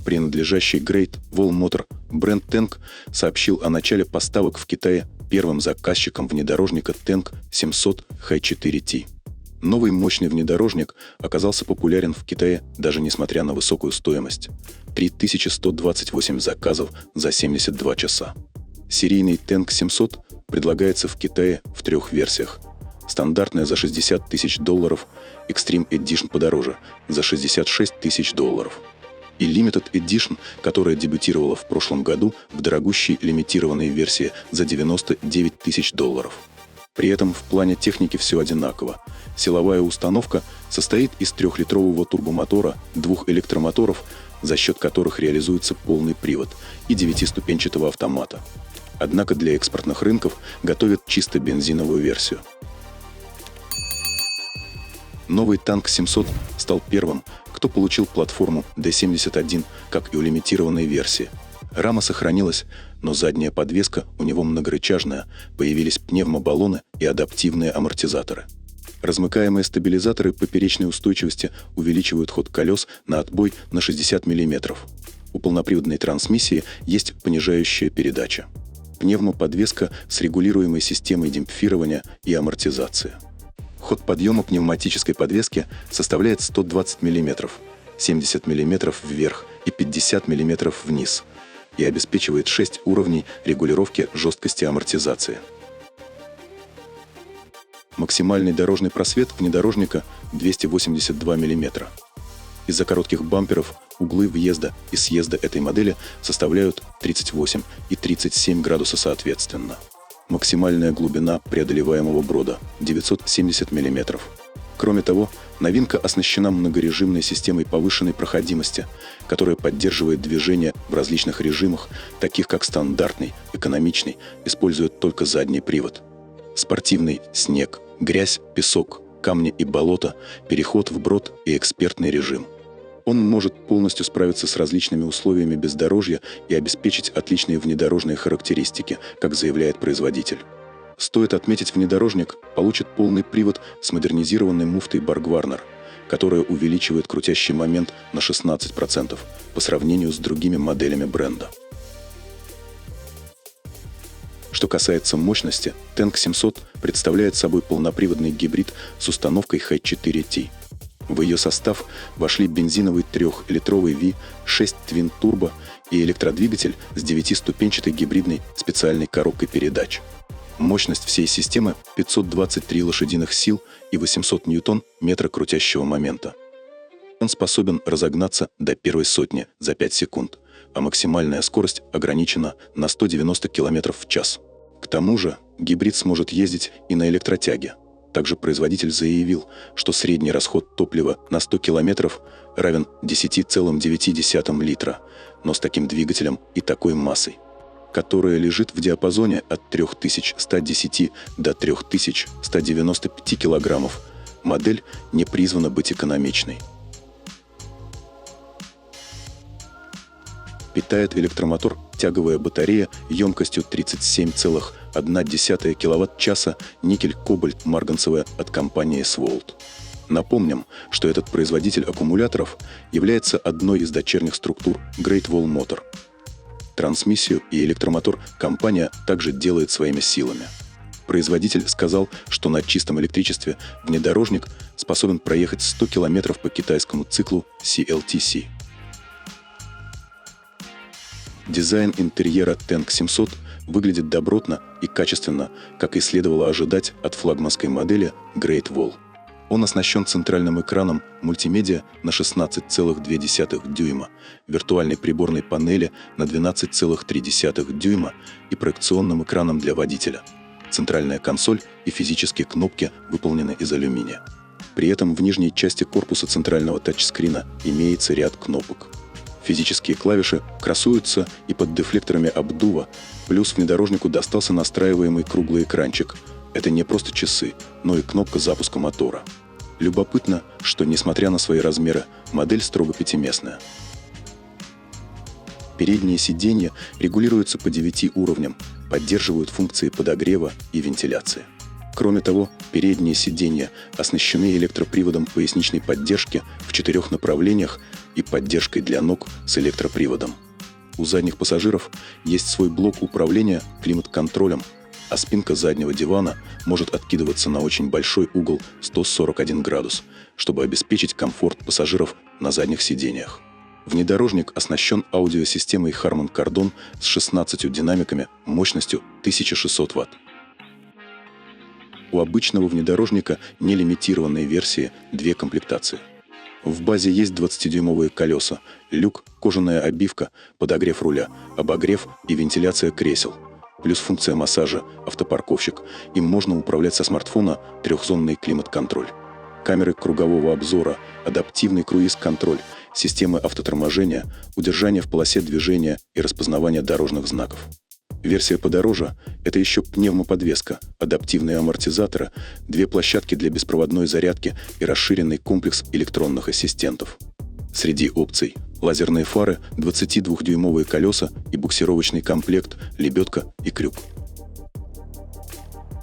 Принадлежащий Great Wall Motor бренд Tank сообщил о начале поставок в Китае первым заказчиком внедорожника Tank 700 Hi4T. Новый мощный внедорожник оказался популярен в Китае даже несмотря на высокую стоимость – 3128 заказов за 72 часа. Серийный Tank 700 предлагается в Китае в 3 версиях. Стандартная за $60 тысяч, Extreme Edition подороже – за $66 тысяч. И Limited Edition, которая дебютировала в прошлом году в дорогущей лимитированной версии за $99 тысяч. При этом в плане техники все одинаково. Силовая установка состоит из 3-литрового турбомотора, 2 электромоторов, за счет которых реализуется полный привод, и 9-ступенчатого автомата. Однако для экспортных рынков готовят чисто бензиновую версию. Новый Tank 700 стал первым, кто получил платформу D71, как и у лимитированной версии. Рама сохранилась, но задняя подвеска у него многорычажная, появились пневмобаллоны и адаптивные амортизаторы. Размыкаемые стабилизаторы поперечной устойчивости увеличивают ход колес на отбой на 60 мм. У полноприводной трансмиссии есть понижающая передача. Пневмоподвеска с регулируемой системой демпфирования и амортизации. Ход подъема пневматической подвески составляет 120 мм, 70 мм вверх и 50 мм вниз и обеспечивает 6 уровней регулировки жесткости амортизации. Максимальный дорожный просвет внедорожника 282 мм. Из-за коротких бамперов углы въезда и съезда этой модели составляют 38 и 37 градусов соответственно. Максимальная глубина преодолеваемого брода – 970 мм. Кроме того, новинка оснащена многорежимной системой повышенной проходимости, которая поддерживает движение в различных режимах, таких как стандартный, экономичный, использует только задний привод. Спортивный – снег, грязь, песок, камни и болото, переход в брод и экспертный режим. Он может полностью справиться с различными условиями бездорожья и обеспечить отличные внедорожные характеристики, как заявляет производитель. Стоит отметить, внедорожник получит полный привод с модернизированной муфтой Borg-Warner, которая увеличивает крутящий момент на 16% по сравнению с другими моделями бренда. Что касается мощности, Tank 700 представляет собой полноприводный гибрид с установкой Hi4T. В ее состав вошли бензиновый 3-литровый V6 Twin Turbo и электродвигатель с 9-ступенчатой гибридной специальной коробкой передач. Мощность всей системы 523 лошадиных сил и 800 ньютон-метра крутящего момента. Он способен разогнаться до первой сотни за 5 секунд, а максимальная скорость ограничена на 190 км в час. К тому же гибрид сможет ездить и на электротяге. Также производитель заявил, что средний расход топлива на 100 км равен 10,9 литра, но с таким двигателем и такой массой, которая лежит в диапазоне от 3110 до 3195 кг, модель не призвана быть экономичной. Питает электромотор тяговая батарея емкостью 37,1 кВт-часа никель-кобальт-марганцевая от компании Swolt. Напомним, что этот производитель аккумуляторов является одной из дочерних структур Great Wall Motor. Трансмиссию и электромотор компания также делает своими силами. Производитель сказал, что на чистом электричестве внедорожник способен проехать 100 км по китайскому циклу CLTC. Дизайн интерьера Tank 700 выглядит добротно и качественно, как и следовало ожидать от флагманской модели Great Wall. Он оснащен центральным экраном мультимедиа на 16,2 дюйма, виртуальной приборной панели на 12,3 дюйма и проекционным экраном для водителя. Центральная консоль и физические кнопки выполнены из алюминия. При этом в нижней части корпуса центрального тачскрина имеется ряд кнопок. Физические клавиши красуются и под дефлекторами обдува, плюс внедорожнику достался настраиваемый круглый экранчик. Это не просто часы, но и кнопка запуска мотора. Любопытно, что, несмотря на свои размеры, модель строго пятиместная. Передние сиденья регулируются по 9 уровням, поддерживают функции подогрева и вентиляции. Кроме того, передние сиденья оснащены электроприводом поясничной поддержки в 4 направлениях и поддержкой для ног с электроприводом. У задних пассажиров есть свой блок управления климат-контролем, а спинка заднего дивана может откидываться на очень большой угол 141 градус, чтобы обеспечить комфорт пассажиров на задних сиденьях. Внедорожник оснащен аудиосистемой Harman Kardon с 16 динамиками мощностью 1600 Вт. У обычного внедорожника нелимитированной версии 2 комплектации. В базе есть 20-дюймовые колеса, люк, кожаная обивка, подогрев руля, обогрев и вентиляция кресел, плюс функция массажа, автопарковщик, им можно управлять со смартфона 3-зонный климат-контроль. Камеры кругового обзора, адаптивный круиз-контроль, системы автоторможения, удержание в полосе движения и распознавание дорожных знаков. Версия подороже – это еще пневмоподвеска, адаптивные амортизаторы, 2 площадки для беспроводной зарядки и расширенный комплекс электронных ассистентов. Среди опций – лазерные фары, 22-дюймовые колеса и буксировочный комплект, лебедка и крюк.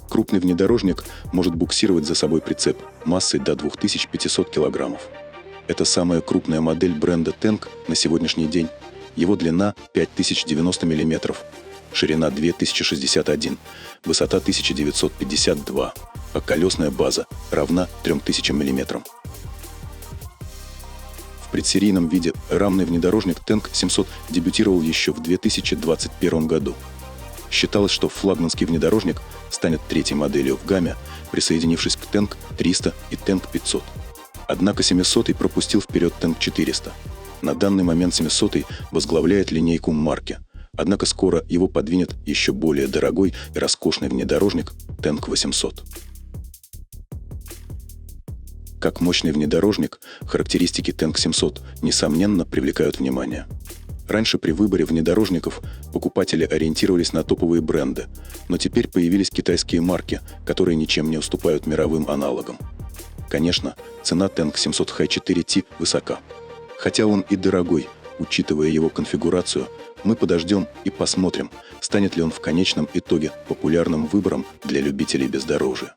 Крупный внедорожник может буксировать за собой прицеп массой до 2500 кг. Это самая крупная модель бренда Tenk на сегодняшний день. Его длина 5090 мм, ширина 2061, высота 1952, а колесная база равна 3000 мм. В предсерийном виде рамный внедорожник Tenk 700 дебютировал еще в 2021 году. Считалось, что флагманский внедорожник станет 3-й моделью в гамме, присоединившись к Tenk 300 и Tenk 500. Однако 700-й пропустил вперед Tenk 400. На данный момент 700-й возглавляет линейку марки, однако скоро его подвинет еще более дорогой и роскошный внедорожник Tenk 800. Как мощный внедорожник, характеристики Tenk 700, несомненно, привлекают внимание. Раньше при выборе внедорожников покупатели ориентировались на топовые бренды, но теперь появились китайские марки, которые ничем не уступают мировым аналогам. Конечно, цена Tenk 700 Hi4T высока. Хотя он и дорогой, учитывая его конфигурацию, мы подождем и посмотрим, станет ли он в конечном итоге популярным выбором для любителей бездорожья.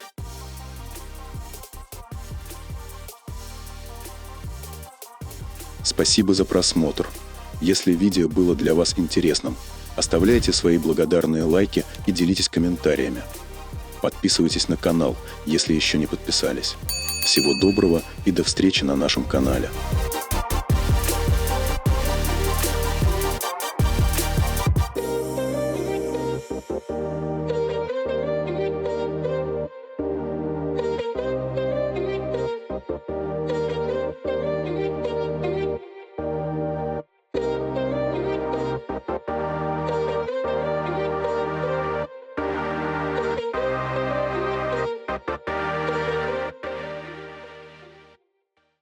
Спасибо за просмотр. Если видео было для вас интересным, оставляйте свои благодарные лайки и делитесь комментариями. Подписывайтесь на канал, если еще не подписались. Всего доброго и до встречи на нашем канале.